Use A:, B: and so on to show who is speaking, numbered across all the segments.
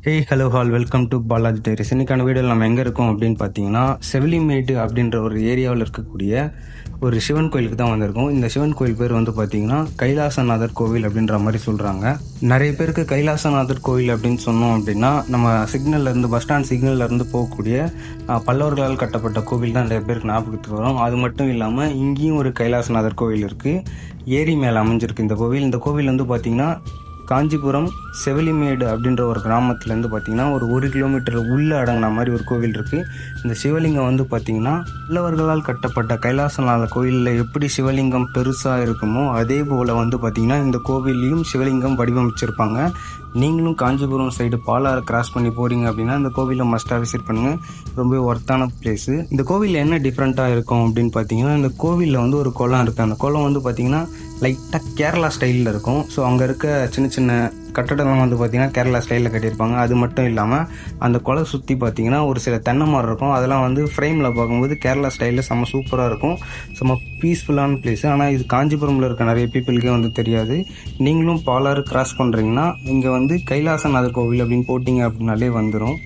A: Hello hall welcome to Balaji diaries. இன்னைக்கான வீடியோவில் நம்ம எங்கே இருக்கோம் அப்படின்னு பார்த்தீங்கன்னா, செவிலிமேடு அப்படின்ற ஒரு ஏரியாவில் இருக்கக்கூடிய ஒரு சிவன் கோயிலுக்கு தான் வந்திருக்கோம். இந்த சிவன் கோயில் பேர் வந்து பார்த்தீங்கன்னா கைலாசநாதர் கோவில் அப்படின்ற மாதிரி சொல்கிறாங்க. நிறைய பேருக்கு கைலாசநாதர் கோவில் அப்படின்னு சொன்னோம் அப்படின்னா, நம்ம சிக்னல்லேருந்து பஸ் ஸ்டாண்ட் சிக்னல்லேருந்து போகக்கூடிய பல்லவர்களால் கட்டப்பட்ட கோவில் தான் நிறைய பேருக்கு ஞாபகத்துக்கு வரும். அது மட்டும் இல்லாமல் இங்கேயும் ஒரு கைலாசநாதர் கோவில் இருக்குது. ஏரி மேலே அமைஞ்சிருக்கு இந்த கோவில். இந்த கோவில் வந்து பார்த்திங்கன்னா காஞ்சிபுரம் செவிலிமேடு அப்படின்ற ஒரு கிராமத்துலேருந்து பார்த்திங்கன்னா ஒரு கிலோமீட்டர் உள்ளே அடங்கின மாதிரி ஒரு கோவில் இருக்குது. இந்த சிவலிங்கம் வந்து பார்த்திங்கன்னா பல்லவர்களால் கட்டப்பட்ட கைலாசநாதர் கோயிலில் எப்படி சிவலிங்கம் பெருசாக இருக்குமோ அதே போல் வந்து பார்த்திங்கன்னா இந்த கோவில்லையும் சிவலிங்கம் வடிவமைச்சிருப்பாங்க. நீங்களும் காஞ்சிபுரம் சைடு பாலாறு கிராஸ் பண்ணி போகிறீங்க அப்படின்னா இந்த கோவிலை மஸ்ட்டாக விசிட் பண்ணுங்கள். ரொம்ப ஒர்த்தான பிளேஸு. இந்த கோவிலில் என்ன டிஃப்ரெண்ட்டாக இருக்கும் அப்படின்னு பார்த்தீங்கன்னா, இந்த கோவிலில் வந்து ஒரு குளம் இருக்குது. அந்த குளம் வந்து பார்த்திங்கன்னா லைட்டாக கேரளா ஸ்டைலில் இருக்கும். ஸோ அங்கே இருக்க சின்ன சின்ன கட்டடம்லாம் வந்து பார்த்திங்கன்னா கேரளா ஸ்டைலில் கட்டியிருப்பாங்க. அது மட்டும் இல்லாமல் அந்த குளம் சுற்றி பார்த்திங்கன்னா ஒரு சில தென்னை மரம் இருக்கும். அதெல்லாம் வந்து ஃப்ரேமில் பார்க்கும்போது கேரளா ஸ்டைலில் செம்ம சூப்பராக இருக்கும். செம்ம பீஸ்ஃபுல்லான பிளேஸு. ஆனால் இது காஞ்சிபுரமில் இருக்க நிறைய பீப்புளுக்கே வந்து தெரியாது. நீங்களும் பாலாறு கிராஸ் பண்ணுறீங்கன்னா இங்கே வந்து கைலாசநாதர் கோவில் அப்படின்னு போட்டிங்க அப்படின்னாலே வந்துடும்.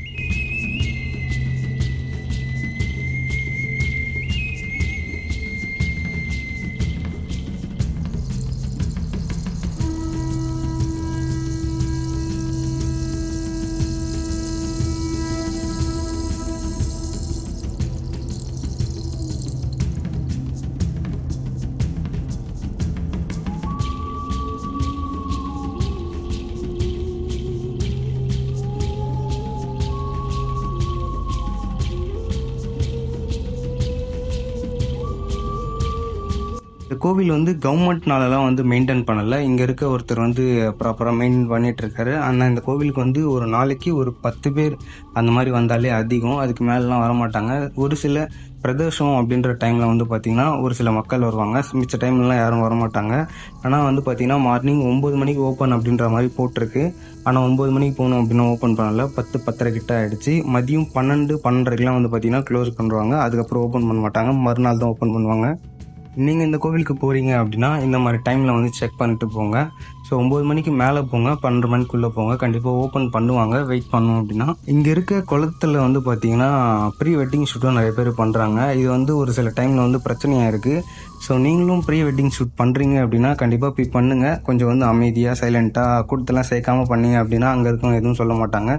A: இந்த கோவில் வந்து கவர்மெண்ட்னாலலாம் வந்து மெயின்டைன் பண்ணலை. இங்கே இருக்க ஒருத்தர் வந்து ப்ராப்பராக மெயின்டைன் பண்ணிகிட்ருக்காரு. ஆனால் இந்த கோவிலுக்கு வந்து ஒரு நாளைக்கு ஒரு 10 பேர் அந்த மாதிரி வந்தாலே அதிகம். அதுக்கு மேலெலாம் வரமாட்டாங்க. ஒரு சில பிரதோஷம் அப்படின்ற டைமில் வந்து பார்த்திங்கன்னா ஒரு சில மக்கள் வருவாங்க. மிச்ச டைம்லலாம் யாரும் வரமாட்டாங்க. ஆனால் வந்து பார்த்திங்கன்னா மார்னிங் 9 மணிக்கு ஓப்பன் அப்படின்ற மாதிரி போட்டிருக்கு. ஆனால் 9 மணிக்கு போகணும் அப்படின்னா ஓப்பன் பண்ணல. 10-10:30 கிட்ட ஆகிடுச்சு. மதியம் 12-12:30க்கெலாம் வந்து பார்த்திங்கன்னா க்ளோஸ் பண்ணுவாங்க. அதுக்கப்புறம் ஓப்பன் பண்ண மாட்டாங்க. மறுநாள் தான் ஓப்பன் பண்ணுவாங்க. நீங்கள் இந்த கோவிலுக்கு போகிறீங்க அப்படின்னா இந்த மாதிரி டைமில் வந்து செக் பண்ணிட்டு போங்க. ஸோ 9 மணிக்கு மேலே போங்க, 12 மணிக்குள்ளே போங்க. கண்டிப்பாக ஓப்பன் பண்ணுவாங்க. வெயிட் பண்ணோம் அப்படின்னா இங்கே இருக்க குளத்தில் வந்து பார்த்திங்கன்னா ப்ரீ வெட்டிங் ஷூட்டும் நிறைய பேர் பண்ணுறாங்க. இது வந்து ஒரு சில டைமில் வந்து பிரச்சனையாக இருக்குது. ஸோ நீங்களும் ப்ரீ வெட்டிங் ஷூட் பண்ணுறீங்க அப்படின்னா கண்டிப்பாக போய் பண்ணுங்கள். கொஞ்சம் வந்து அமைதியாக சைலண்ட்டாக கூட்டத்தெல்லாம் சேர்க்காமல் பண்ணீங்க அப்படின்னா அங்கே இருக்கவங்க எதுவும் சொல்ல மாட்டாங்க.